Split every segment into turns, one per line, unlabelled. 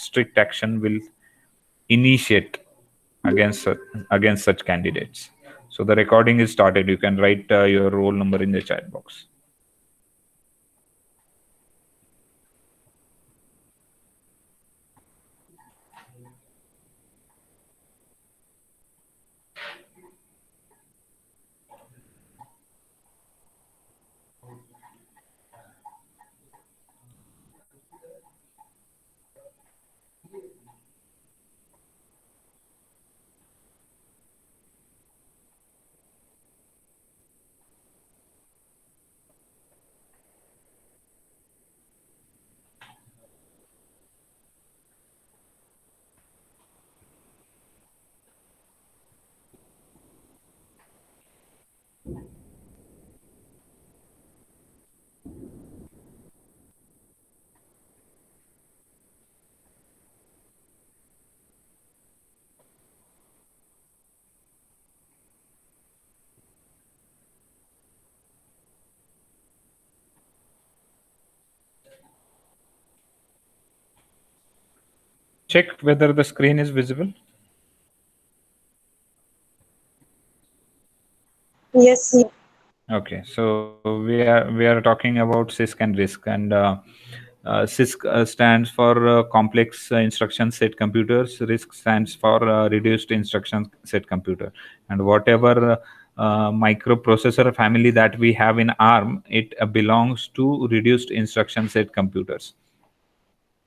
strict action will initiate against against such candidates. So the recording is started. You can write your roll number in the chat box. Can you check whether the screen is visible?
Yes.
Okay, so we are talking about CISC and RISC, and CISC stands for complex instruction set computers. RISC stands for reduced instruction set computer, and whatever microprocessor family that we have in ARM, it belongs to reduced instruction set computers.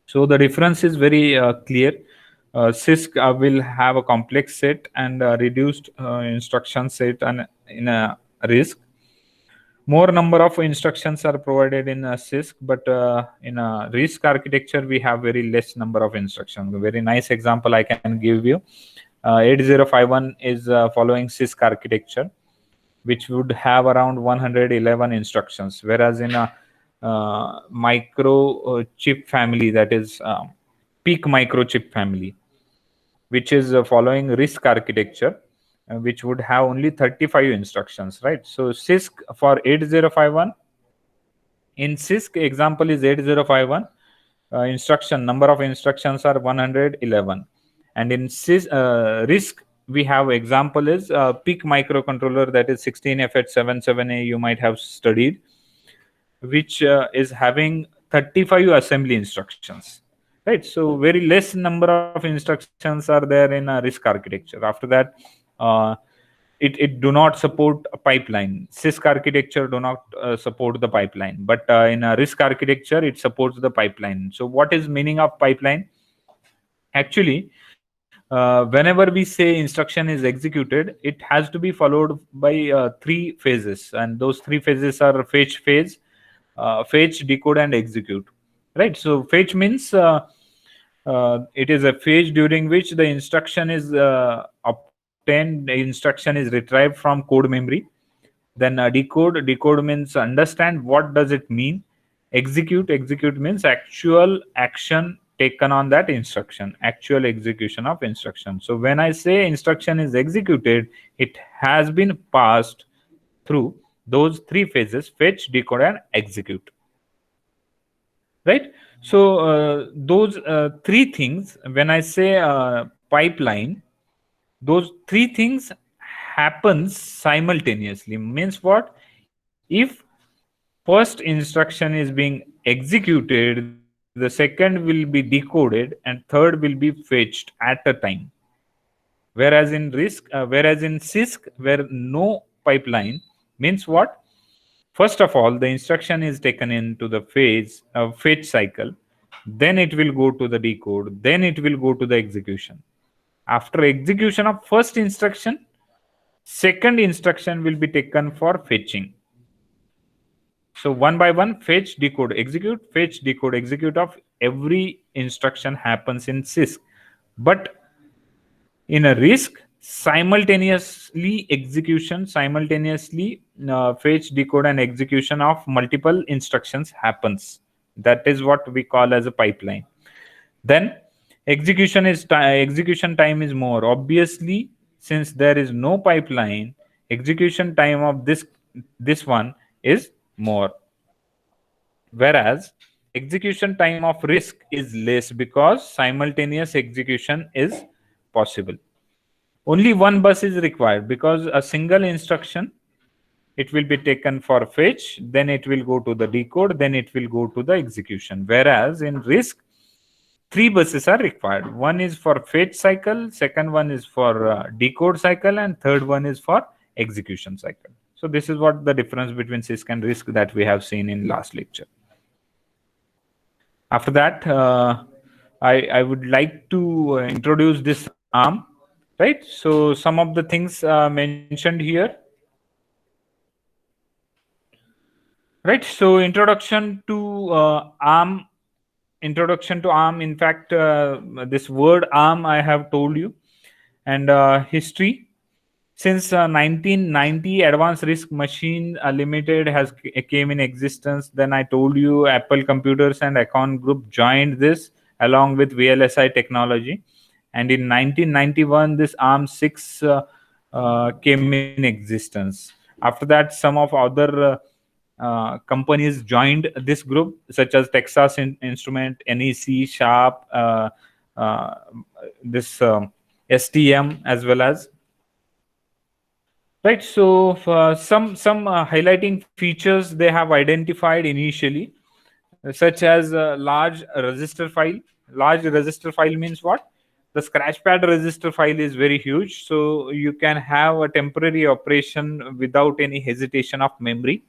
So the difference is very clear. CISC will have a complex set and reduced instruction set, and in a RISC more number of instructions are provided in a CISC, but in a RISC architecture, we have very less number of instructions. A very nice example I can give you. 8051 is following CISC architecture, which would have around 111 instructions, whereas in a micro chip family, that is peak microchip family, which is following RISC architecture, which would have only 35 instructions, right? So CISC for 8051, in CISC example is 8051, instruction number of instructions are 111, and in RISC we have example is PIC microcontroller, that is 16FH77A, you might have studied, which is having 35 assembly instructions, right? So very less number of instructions are there in a RISC architecture. After that, uh, it do not support a pipeline. CISC architecture do not support the pipeline, but in a RISC architecture it supports the pipeline. So what is meaning of pipeline? Actually, whenever we say instruction is executed, it has to be followed by three phases, and those three phases are fetch phase, fetch, decode, and execute, right? So fetch means it is a phase during which the instruction is obtained, the instruction is retrieved from code memory. Then decode means understand what does it mean. Execute means actual action taken on that instruction, actual execution of instruction. So when I say instruction is executed, it has been passed through those three phases: fetch, decode, and execute, right? So those three things, when I say pipeline, those three things happens simultaneously. Means what? If first instruction is being executed, the second will be decoded, and third will be fetched at a time. Whereas in CISC, where no pipeline, means what? First of all, the instruction is taken into the phase of fetch cycle, then it will go to the decode, then it will go to the execution. After execution of first instruction, second instruction will be taken for fetching. So one by one, fetch, decode, execute, fetch, decode, execute of every instruction happens in CISC. But in a RISC, simultaneously fetch, decode, and execution of multiple instructions happens. That is what we call as a pipeline. Then execution time is more. Obviously, since there is no pipeline, execution time of this one is more. Whereas execution time of RISC is less because simultaneous execution is possible. Only one bus is required because a single instruction, it will be taken for fetch, then it will go to the decode, then it will go to the execution. Whereas in RISC, three buses are required. One is for fetch cycle, second one is for decode cycle, and third one is for execution cycle. So this is what the difference between CISC and RISC that we have seen in last lecture. After that, I would like to introduce this ARM, right? So some of the things mentioned here, right? So introduction to ARM. Introduction to ARM. In fact, this word ARM I have told you, and history. Since 1990, Advanced RISC Machine Limited has came in existence. Then I told you Apple Computers and Acorn Group joined this along with VLSI technology. And in 1991, this ARM6 came in existence. After that, some of other companies joined this group, such as Texas Instrument, NEC, Sharp, this STM, as well as. Right. So some highlighting features they have identified initially, such as large register file. Large register file means what? The scratchpad register file is very huge, so you can have a temporary operation without any hesitation of memory.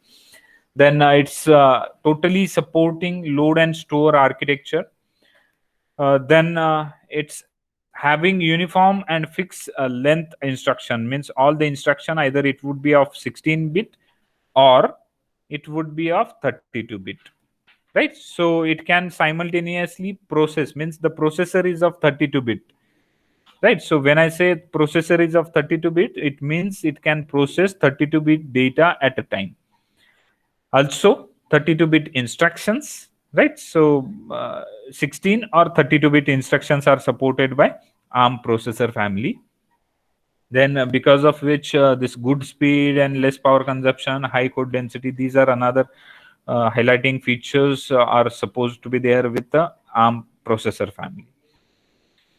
Then it's totally supporting load and store architecture. Then it's having uniform and fixed length instruction, means all the instruction either it would be of 16-bit or it would be of 32-bit, right? So it can simultaneously process, means the processor is of 32-bit, right? So when I say processor is of 32-bit, it means it can process 32-bit data at a time. Also 32-bit instructions, right? So 16 or 32-bit instructions are supported by ARM processor family. Then because of which this good speed and less power consumption, high code density, these are another highlighting features are supposed to be there with the ARM processor family.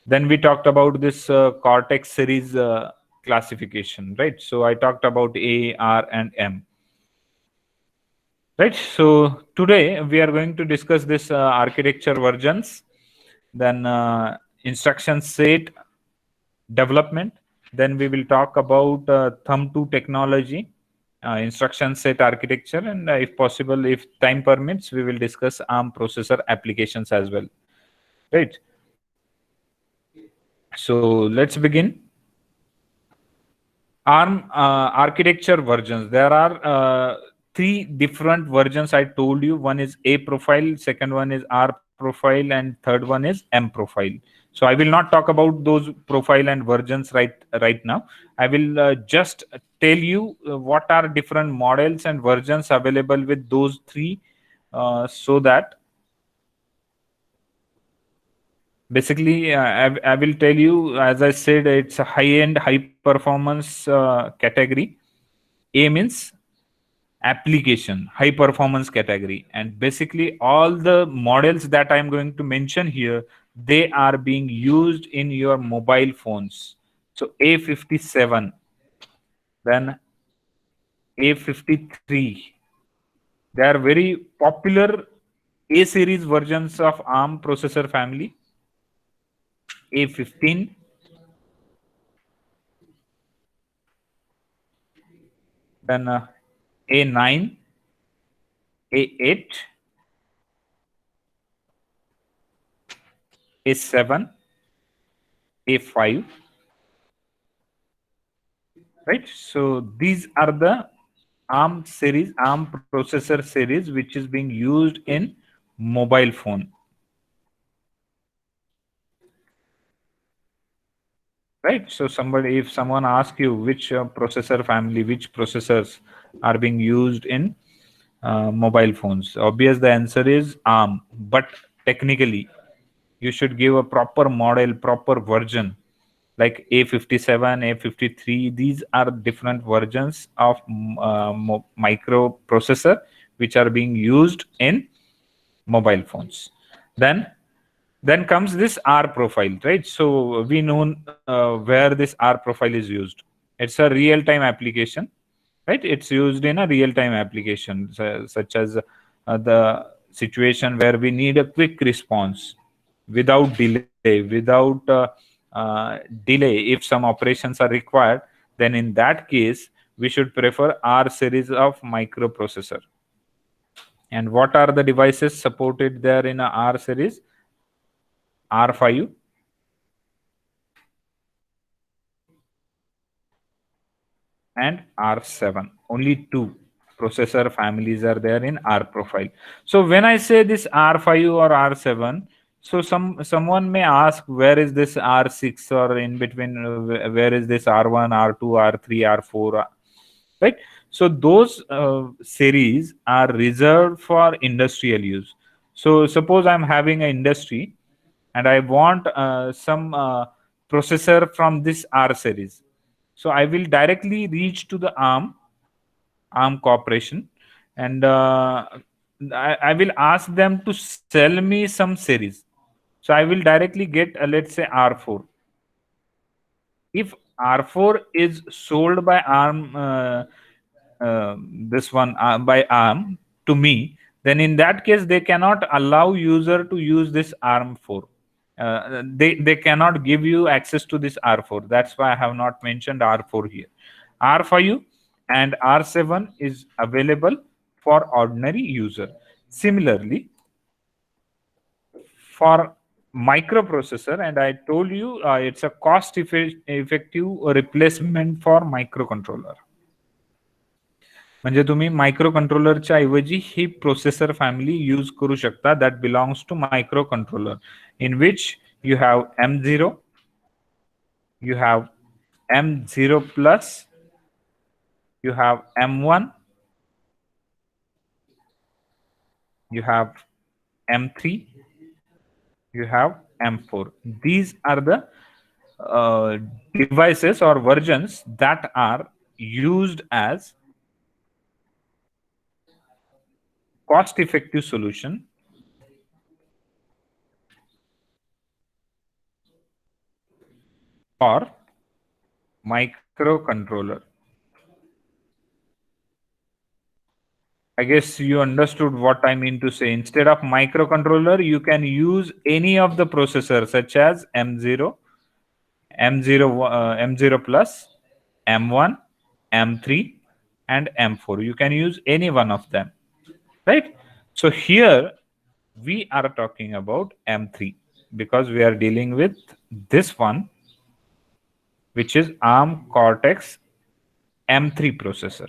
Then we talked about this Cortex series classification, right? So I talked about A, R, and M. Right. So today we are going to discuss this architecture versions, then instruction set development. Then we will talk about Thumb2 technology, instruction set architecture, and if possible, if time permits, we will discuss ARM processor applications as well. Right. So let's begin. ARM architecture versions. There are three different versions I told you. One is A profile, second one is R profile, and third one is M profile. So I will not talk about those profile and versions right now. I will just tell you what are different models and versions available with those three, so that basically I will tell you, as I said, it's a high-end, high-performance category. A means application, high performance category, and basically all the models that I'm going to mention here, they are being used in your mobile phones. So A57, then A53, they are very popular A series versions of ARM processor family. A15, then A9, A8, A7, A5, right? So these are the ARM series, ARM processor series, which is being used in mobile phone. Right. So if someone asks you which processor family, which processors are being used in mobile phones, obvious the answer is ARM. But technically, you should give a proper model, proper version, like A57, A53. These are different versions of microprocessor which are being used in mobile phones. Then comes this R profile, right? So we know where this R profile is used. It's a real time application, right? It's used in a real time application, such as the situation where we need a quick response without delay, without delay. If some operations are required, then in that case we should prefer R series of microprocessor. And what are the devices supported there in a R series? R5 and R7. Only two processor families are there in R profile. So when I say this R5 or R7, so someone may ask, where is this R6, or in between, where is this R1, R2, R3, R4, right? So those series are reserved for industrial use. So suppose I'm having an industry and I want some processor from this R series. So I will directly reach to the ARM Corporation, and I will ask them to sell me some series. So I will directly get, let's say, R4. If R4 is sold by ARM, this one by ARM to me, then in that case they cannot allow user to use this ARM4. They cannot give you access to this R4. That's why I have not mentioned R4 here. R5 and R7 is available for ordinary user. Similarly, for microprocessor, and I told you it's a cost effective replacement for microcontroller. म्हणजे तुम्ही micro कंट्रोलरच्या ऐवजी ही processor family use करू शकता that belongs to microcontroller in which you have M0, you have M0 plus, you have M1, you have M3, you have M4. These are the devices or versions that are used as cost effective solution for microcontroller. I guess you understood what I mean to say. Instead of microcontroller, you can use any of the processors such as M0, M0 plus, M1, M3, and M4. You can use any one of them, right? So here we are talking about M3 because we are dealing with this one, which is ARM Cortex M3 processor.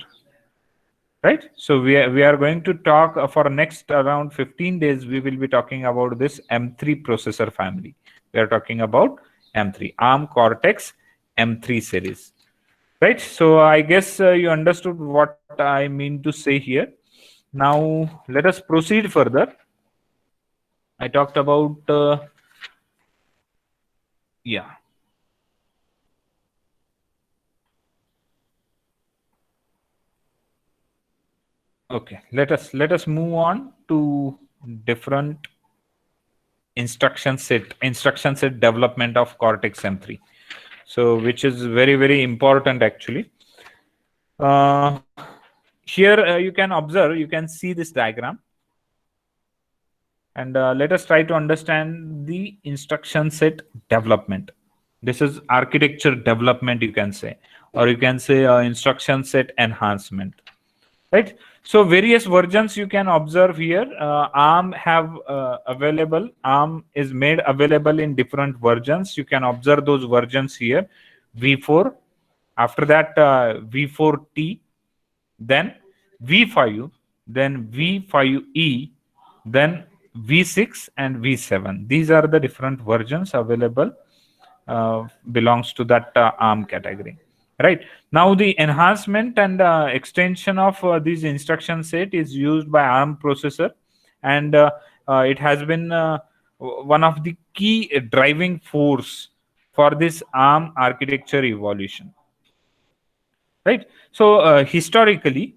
Right, so we are going to talk for next around 15 days. We will be talking about this M3 processor family. We are talking about M3 ARM Cortex M3 series, right? So I guess you understood what I mean to say here. Now let us proceed further. I talked about yeah. Okay, let us move on to different instruction set development of Cortex M3. So which is very important actually. Here you can observe, you can see this diagram, and let us try to understand the instruction set development. This is architecture development, you can say, or you can say instruction set enhancement, right? So various versions you can observe here. ARM have available. ARM is made available in different versions. You can observe those versions here. V4, after that V4T, then V5, then V5E, then V6 and V7. These are the different versions available, belongs to that ARM category. Right, now the enhancement and extension of this instruction set is used by ARM processor, and it has been one of the key driving force for this ARM architecture evolution. Right, so historically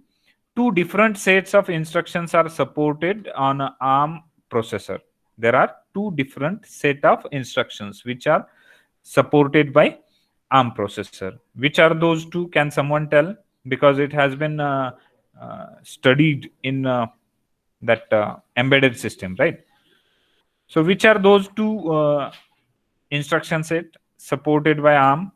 two different sets of instructions are supported on ARM processor. There are two different set of instructions which are supported by ARM processor. Which are those two? Can someone tell? Because it has been studied in that embedded system, right? So, which are those two instruction set supported by ARM?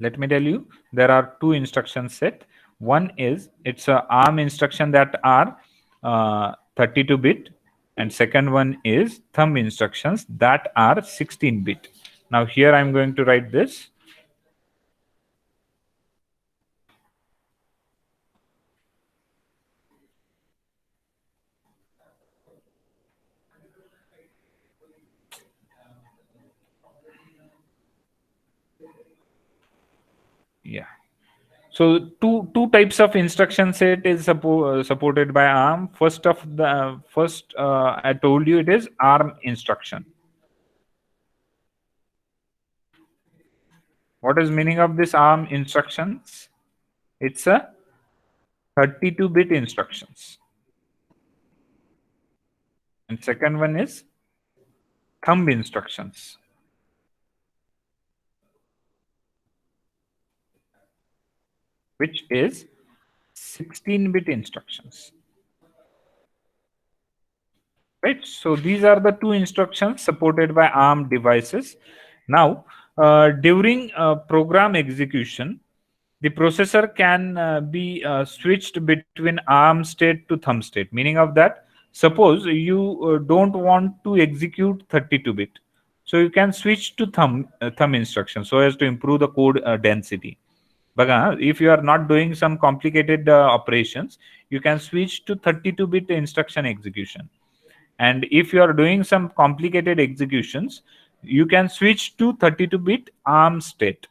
Let me tell you, there are two instruction set. One is it's a ARM instruction that are 32-bit, and second one is thumb instructions that are 16-bit. Now here I'm going to write this. Yeah. So two types of instruction set is supported by ARM. First I told you it is ARM instruction. What is meaning of this ARM instructions? It's a 32-bit instructions. And second one is thumb instructions, which is 16-bit instructions. Right. So these are the two instructions supported by ARM devices. Now, during program execution, the processor can be switched between ARM state to thumb state. Meaning of that, suppose you don't want to execute 32-bit, so you can switch to thumb instruction so as to improve the code density. But if you are not doing some complicated operations, you can switch to 32-bit instruction execution. And if you are doing some complicated executions, you can switch to 32-bit ARM state.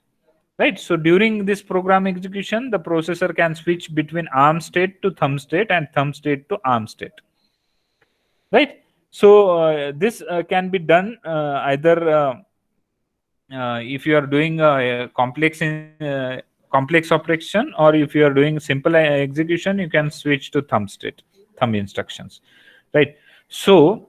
Right. So during this program execution, the processor can switch between ARM state to thumb state and thumb state to ARM state. Right. So this can be done either if you are doing a complex operation, or if you are doing simple execution, you can switch to thumb instructions. Right. So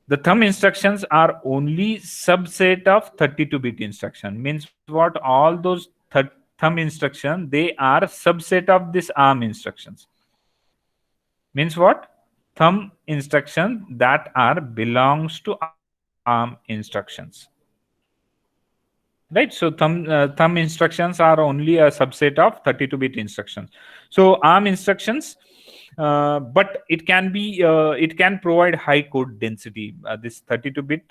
the thumb instructions are only subset of 32-bit instruction. Means what? All those thumb instruction, they are subset of this ARM instructions. Means what? Thumb instruction that are belongs to ARM instructions. Right. So thumb instructions are only a subset of 32-bit instructions. So ARM instructions, but it can provide high code density. This 32-bit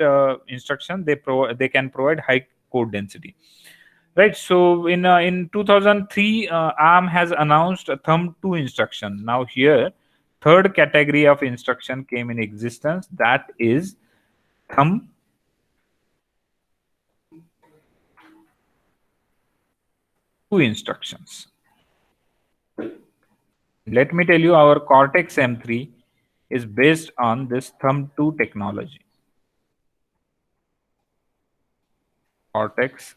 instruction, they can provide high code density. Right. So in 2003, ARM has announced a thumb 2 instruction. Now here, third category of instruction came in existence, that is thumb instructions. Let me tell you, our Cortex M3 is based on this thumb 2 technology. Cortex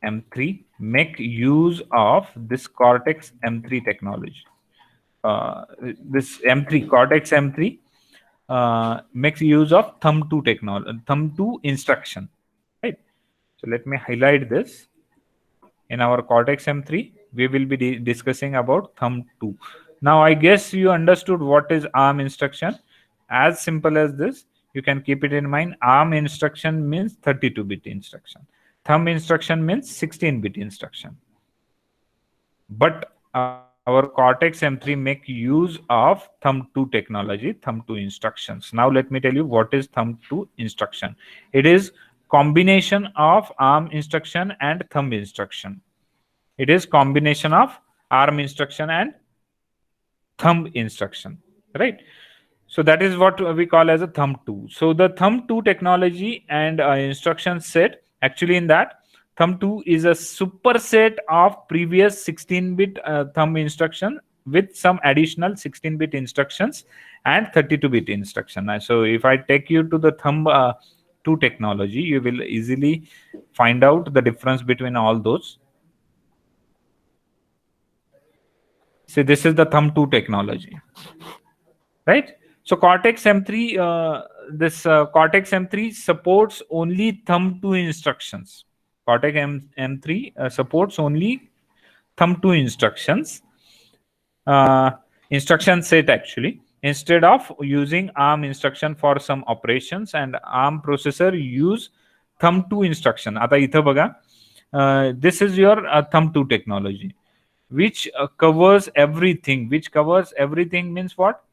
M3 make use of this Cortex M3 technology. This M3 Cortex M3 makes use of thumb 2 technology, thumb 2 instruction. Right. So let me highlight this. In our Cortex M3, we will be discussing about thumb 2. Now, I guess you understood what is ARM instruction. As simple as this, you can keep it in mind. ARM instruction means 32-bit instruction. Thumb instruction means 16-bit instruction. But our Cortex M3 make use of thumb 2 technology, thumb 2 instructions. Now, let me tell you what is thumb 2 instruction. It is combination of ARM instruction and thumb instruction. It is combination of ARM instruction and thumb instruction, right? So that is what we call as a thumb 2. So the thumb 2 technology and instruction set, actually in that, thumb 2 is a superset of previous 16-bit thumb instruction with some additional 16-bit instructions and 32-bit instruction. So if I take you to the thumb 2 technology, you will easily find out the difference between all those. See, this is the thumb 2 technology, right? So Cortex M3, Cortex M3 supports only thumb 2 instructions. Cortex M3 supports only thumb 2 instructions, uh, instruction set actually. Instead of using ARM instruction for some operations, and ARM processor use thumb 2 instruction. आता इथं बघा, this is your thumb 2 technology, which covers everything. Which covers everything means what?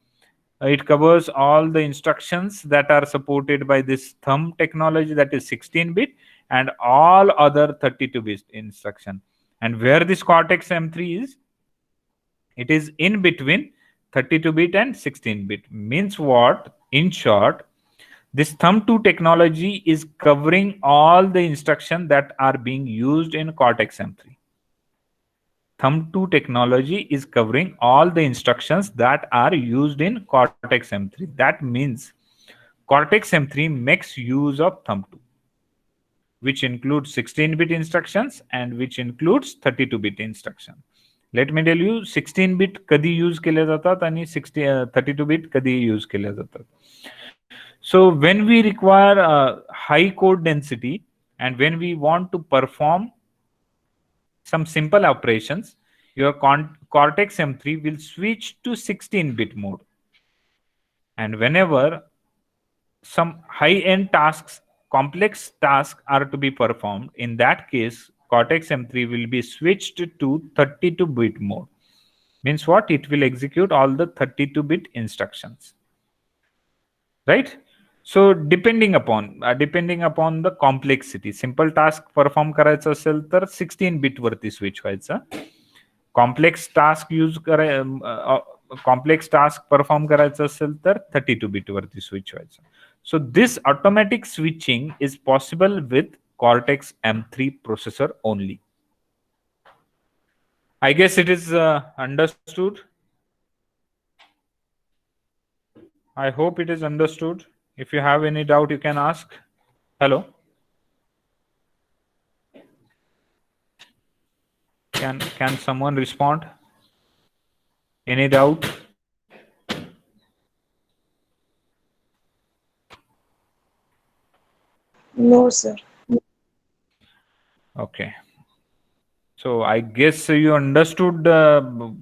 It covers all the instructions that are supported by this thumb technology, that is 16-bit, and all other 32-bit instruction. And where this Cortex M3 is, it is in between 32-bit and 16-bit. Means what? In short, this thumb 2 technology is covering all the instructions that are being used in Cortex M3. Thumb 2 technology is covering all the instructions that are used in Cortex M3. That means Cortex M3 makes use of thumb 2, which includes 16-bit instructions and which includes 32-bit instruction. Let me tell you, 16-bit कधी use केले जातात आणि 32-bit कधी use केले जातात. So when we require high code density and when we want to perform some simple operations, your Cortex M3 will switch to 16-bit mode. And whenever some high-end tasks, complex tasks are to be performed, in that case, Cortex M3 will be switched to 32-bit mode. Means what? It will execute all the 32-bit instructions. Right? So depending upon the complexity, simple task perform करायचं असेल तर 16-bit वरती switch व्हायचं. Complex task perform करायचं असेल तर 32-bit वरती switch व्हायचं. So this automatic switching is possible with Cortex M3 processor only. I guess it is understood. I hope it is understood. If you have any doubt, you can ask. Hello. Can someone respond? Any doubt?
No, sir.
Okay. So I guess you understood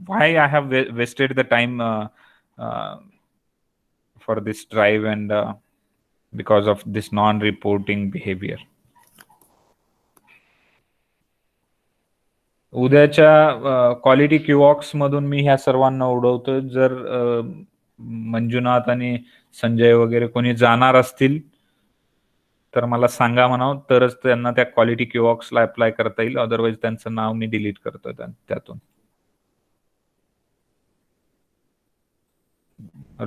why I have wasted the time for this drive and because of this non-reporting behavior. उद्याच्या quality क्यूऑक्स मधून मी ह्या सर्वांना उडवतो. जर मंजुनाथ आणि संजय वगैरे कोणी जाणार असतील तर मला सांगा म्हणावं, तरच त्यांना त्या क्वालिटी क्यूऑक्सला अप्लाय करता येईल. अदरवाईज त्यांचं नाव मी डिलीट करतो त्यातून.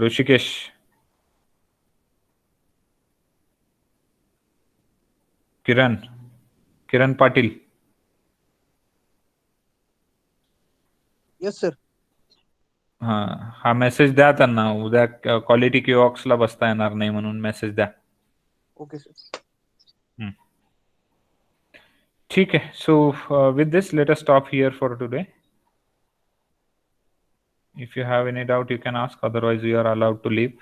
ऋषिकेश, किरण पाटील.
Yes sir.
हा मेसेज द्या त्यांना, उद्या क्वालिटी क्यूऑक्सला बसता येणार नाही म्हणून मेसेज द्या.
Okay sir.
ठीक आहे. So with this let us stop here for today. If you have any doubt, you can ask. Otherwise, you are allowed to leave.